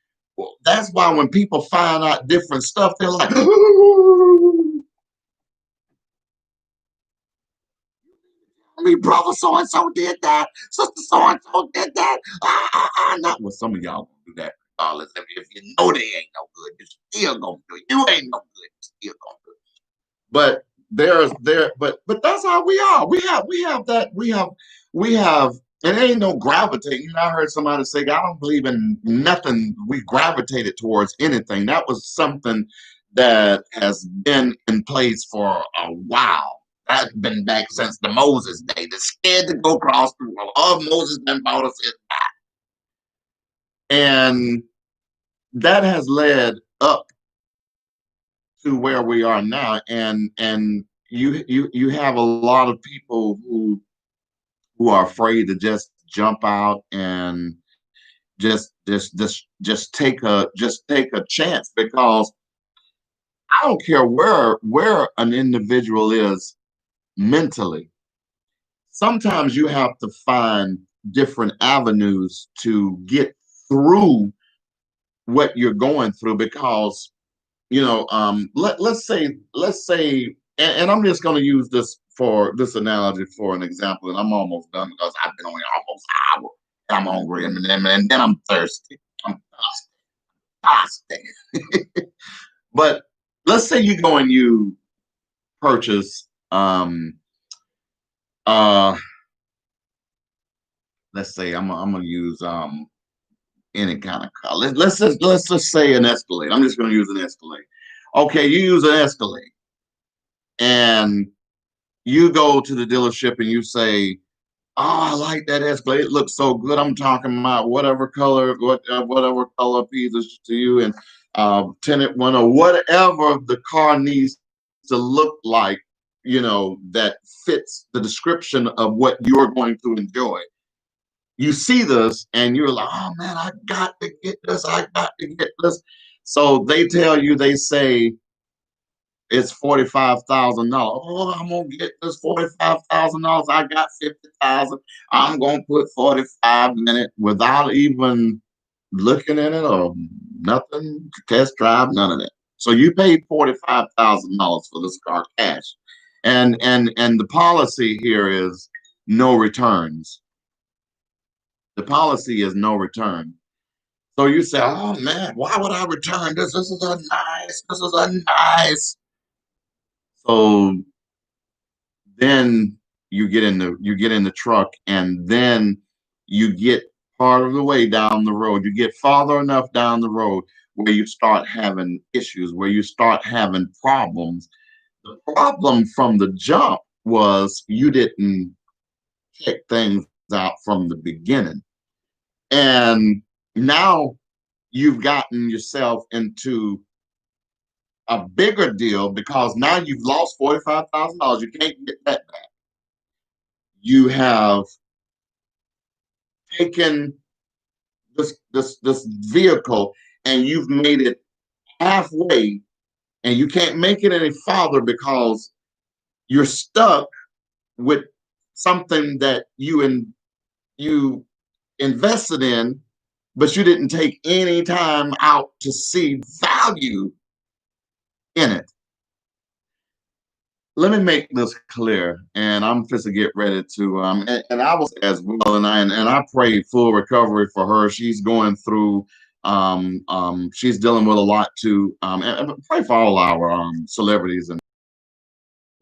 when people find out different stuff, they're like, me brother so and so did that, sister so and so did that. Not what some of y'all gonna do that. Regardless, if you know they ain't no good, you still gonna do it. You ain't no good, you still gonna do it. But but that's how we are. We have that. We have and it ain't no gravitating. I heard somebody say, I don't believe in nothing. We gravitated towards anything. That was something that has been in place for a while. That's been back since the Moses day. They're scared to go across the world. All Moses done brought us is back. And that has led up to where we are now. And you have a lot of people who are afraid to just jump out and just take a chance, because I don't care where an individual is mentally. Sometimes you have to find different avenues to get through what you're going through, because let's say, and I'm just going to use this analogy for an example, and I'm almost done because I've been on here almost an hour, and I'm hungry, and then I'm thirsty. I'm thirsty. But let's say you go and you purchase, uh, let's say I'm gonna use any kind of car. Let's just say an Escalade. I'm just gonna use an Escalade. Okay, you use an Escalade, and you go to the dealership and you say, "Oh, I like that Escalade. It looks so good." I'm talking about whatever color appeals to you, and tinted one or whatever the car needs to look like. that fits the description of what you're going to enjoy. You see this and you're like, oh man, I got to get this. I got to get this. So they tell you, they say it's $45,000. Oh, I'm gonna get this $45,000. I got 50,000. I'm gonna put 45 in it without even looking at it or nothing, test drive, none of that. So you paid $45,000 for this car cash. And the policy here is no returns. The policy is no return. So you say, oh man, why would I return this? This is a nice. So then you get in the truck, and then you get part of the way down the road. You get farther enough down the road where you start having issues, where you start having problems. The problem from the jump was you didn't check things out from the beginning. And now you've gotten yourself into a bigger deal because now you've lost $45,000. You can't get that back. You have taken this vehicle and you've made it halfway, and you can't make it any farther because you're stuck with something that you invested in, but you didn't take any time out to see value in it. Let me make this clear, and I'm just to get ready to and I was as well, and I pray full recovery for her. She's going through she's dealing with a lot too. And pray for all our celebrities, and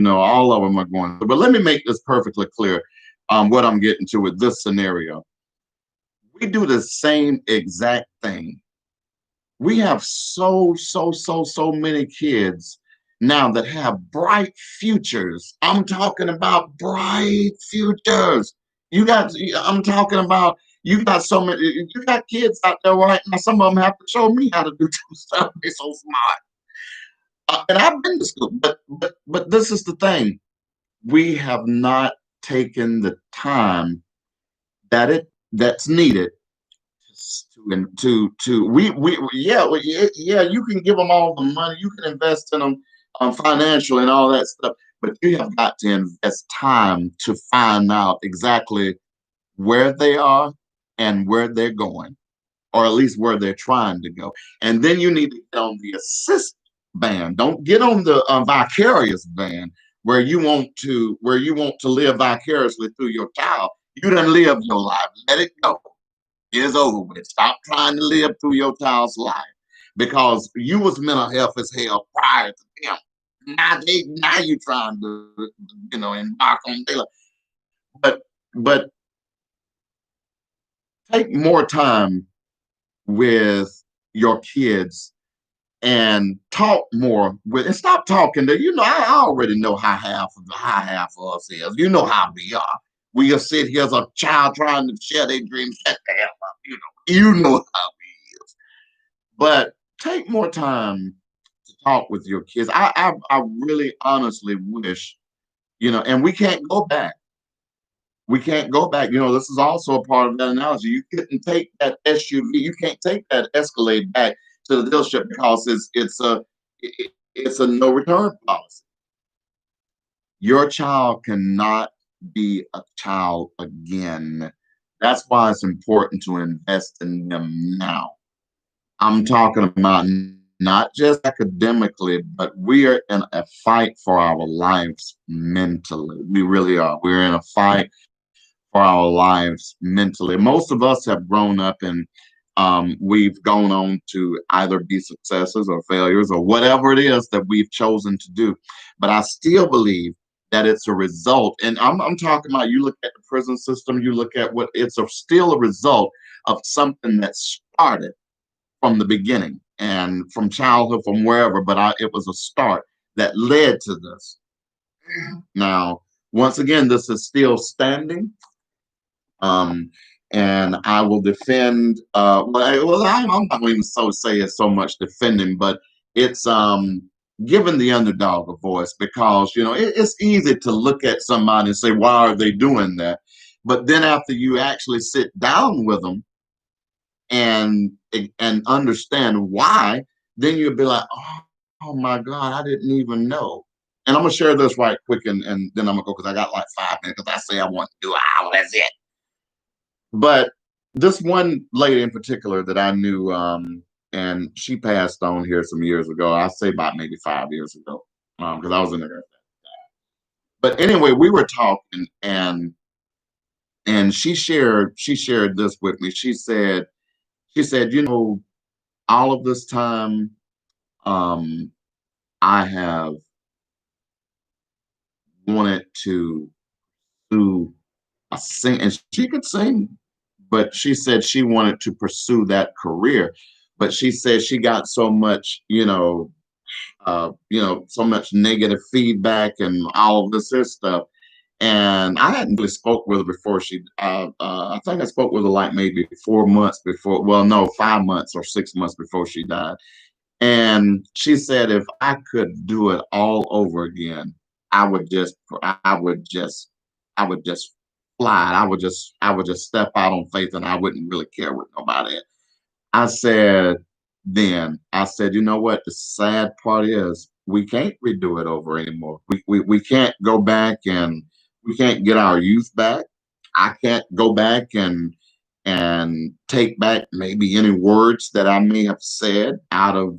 all of them are going through. But let me make this perfectly clear what I'm getting to with this scenario. We do the same exact thing. We have so many kids now that have bright futures. I'm talking about bright futures. I'm talking about, you got so many, you got kids out there right now. Some of them have to show me how to do stuff. They're so smart. And I've been to school, but this is the thing. We have not taken the time that's needed to we yeah, yeah, you can give them all the money, you can invest in them financially and all that stuff, but you have got to invest time to find out exactly where they are and where they're going, or at least where they're trying to go. And then you need to get on the assist band. Don't get on the vicarious band where you want to live vicariously through your child. You done lived your life. Let it go. It's over with. Stop trying to live through your child's life because you was mental health as hell prior to them. Now you trying to embark on their life. But take more time with your kids and talk more with, and stop talking to, I already know how half of us is. You know how we are. We just sit here as a child trying to share their dreams. Shut the hell up. You know how we is. But take more time to talk with your kids. I really honestly wish, and we can't go back. We can't go back. This is also a part of that analogy. You couldn't take that SUV, you can't take that Escalade back to the dealership because it's a no return policy. Your child cannot be a child again. That's why it's important to invest in them now. I'm talking about not just academically, but we are in a fight for our lives mentally. We really are. We're in a fight for our lives mentally. Most of us have grown up and we've gone on to either be successes or failures or whatever it is that we've chosen to do. But I still believe that it's a result. And I'm talking about, you look at the prison system, you look at what still a result of something that started from the beginning and from childhood, from wherever, but it was a start that led to this. Now, once again, this is still standing. Um, and I will defend. I'm not even so say it's so much defending, but it's giving the underdog a voice, because it's easy to look at somebody and say, why are they doing that? But then after you actually sit down with them and understand why, then you'll be like, oh my God, I didn't even know. And I'm gonna share this right quick, and then I'm gonna go, because I got like 5 minutes, because I say I want to do an hour, that's it. But this one lady in particular that I knew, and she passed on here some years ago. I'll say about maybe 5 years ago, because I was in there. But anyway, we were talking, and she shared this with me. She said, all of this time, um, I have wanted to do a sing, and she could sing, but she said she wanted to pursue that career. But she said she got so much, so much negative feedback and all of this stuff. And I hadn't really spoke with her before she. I think I spoke with her like maybe 4 months before. Well, no, 5 months or 6 months before she died. And she said, if I could do it all over again, I would just, I would just, I would just fly. I would just step out on faith, and I wouldn't really care what nobody. I said, I said, you know what? The sad part is we can't redo it over anymore. We can't go back, and we can't get our youth back. I can't go back and take back maybe any words that I may have said out of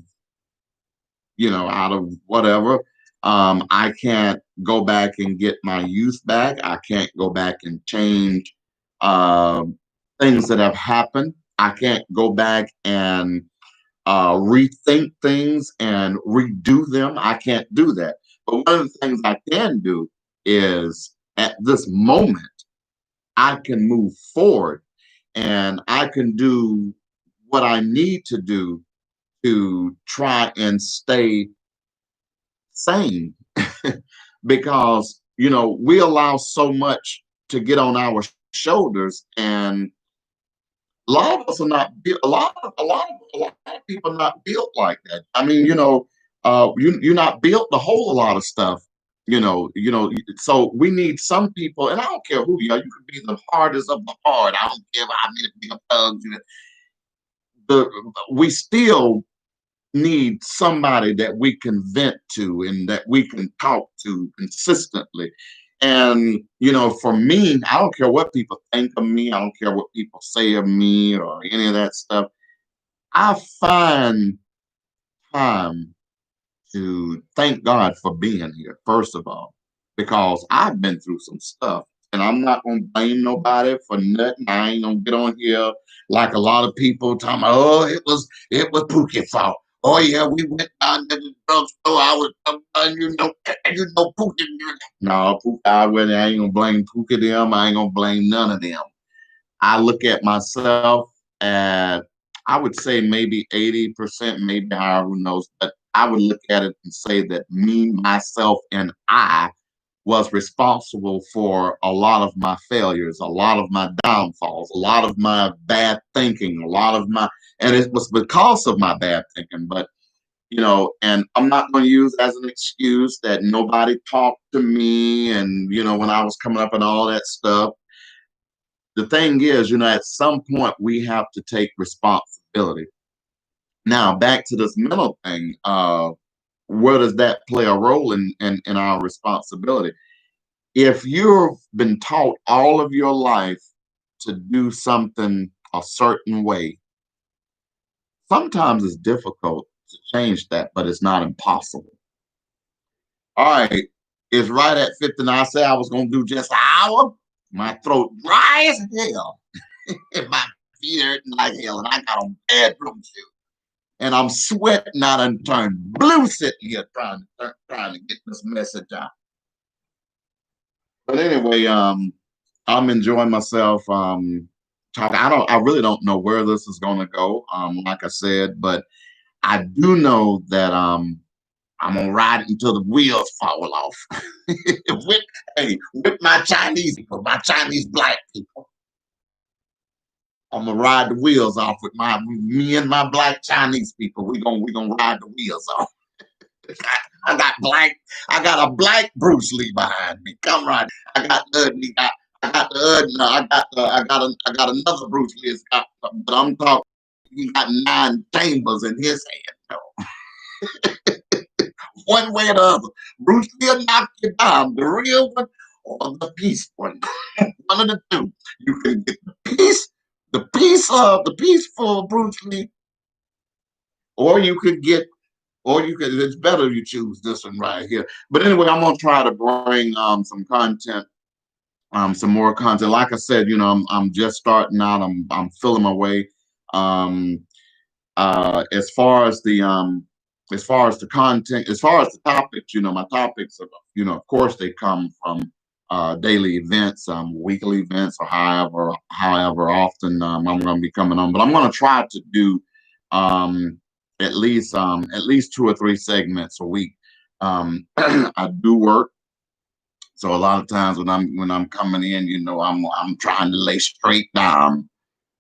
whatever. I can't go back and get my youth back. I can't go back and change um, things that have happened. I can't go back and rethink things and redo them. I can't do that. But one of the things I can do is, at this moment, I can move forward, and I can do what I need to do to try and stay sane. Because we allow so much to get on our shoulders, and a lot of us are not built. A lot of people are not built like that. I mean, you're not built to hold a lot of stuff. So we need some people, and I don't care who you are. You could be the hardest of the hard. I don't care how many big thugs. We still need somebody that we can vent to and that we can talk to consistently. And, for me, I don't care what people think of me. I don't care what people say of me or any of that stuff. I find time to thank God for being here, first of all, because I've been through some stuff, and I'm not going to blame nobody for nothing. I ain't going to get on here like a lot of people talking about, oh, it was Pookie's fault. Oh yeah, we went down to the drugstore. I was, Pookie. No, Pookie, I ain't gonna blame Pookie them. I ain't gonna blame none of them. I look at myself at, I would say maybe 80%, maybe higher, who knows. But I would look at it and say that me, myself, and I was responsible for a lot of my failures, a lot of my downfalls, a lot of my bad thinking, and it was because of my bad thinking. But and I'm not going to use as an excuse that nobody talked to me, and when I was coming up and all that stuff. The thing is, at some point we have to take responsibility. Now, back to this mental thing. Where does that play a role in our responsibility? If you've been taught all of your life to do something a certain way, sometimes it's difficult to change that, but it's not impossible. All right, it's right at 50. I said I was going to do just an hour. My throat dry as hell. And my feet hurting like hell, and I got on bad room shoes. And I'm sweating out and turned blue sitting here trying to get this message out. But anyway, I'm enjoying myself. Talking. I really don't know where this is going to go. Like I said, but I do know that I'm gonna ride it until the wheels fall off. with with my Chinese people, my Chinese black people. I'm gonna ride the wheels off with me and my black Chinese people. We gonna ride the wheels off. I got black. I got a black Bruce Lee behind me. Come right. I got the. I got the. No, I got the. I got another Bruce Lee. But I'm talking. He got 9 chambers in his hand. One way or the other. Bruce Lee will knock you down. The real one or the peace one. One of the two. You can get the peaceful Bruce Lee, or you could get, or you could. It's better you choose this one right here. But anyway, I'm gonna try to bring some content, some more content. Like I said, I'm just starting out. I'm feeling my way. Um, as far as the content, as far as the topics, my topics are, of course they come from daily events, weekly events, or however often I'm going to be coming on. But I'm going to try to do um, at least 2 or 3 segments a week. I do work, so a lot of times when I'm coming in, I'm trying to lay straight down,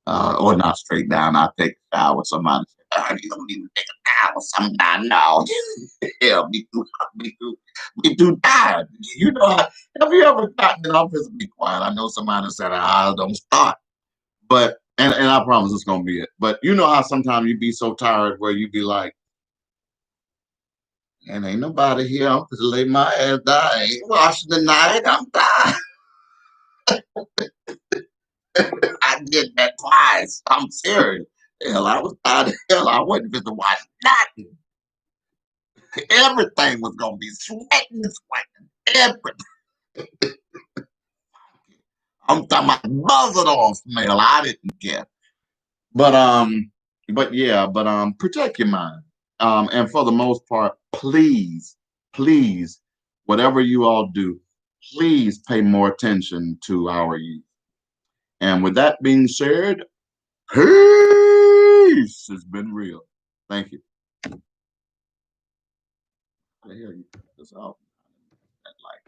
or not straight down. I take a shower. Somebody said, you don't need to take a shower. Sometimes, no. Yeah, be too tired. Have you ever gotten in office and be quiet? I know somebody said, don't start. But, and I promise it's going to be it. But you know how sometimes you be so tired where you be like, and ain't nobody here. I'm just lay my ass down. I ain't washing the night. I'm tired. I did that twice. I'm serious. Hell, I was tired of hell. I wasn't fit to watch nothing. Everything was gonna be sweating. Everything. I'm talking about buzzing off smell. I didn't care. But protect your mind. And for the most part, please, whatever you all do, please pay more attention to our youth. And with that being said, peace. It's been real. Thank you. How the hell you cut this off? Like,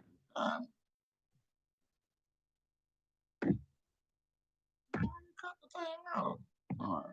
cut the thing out. All right.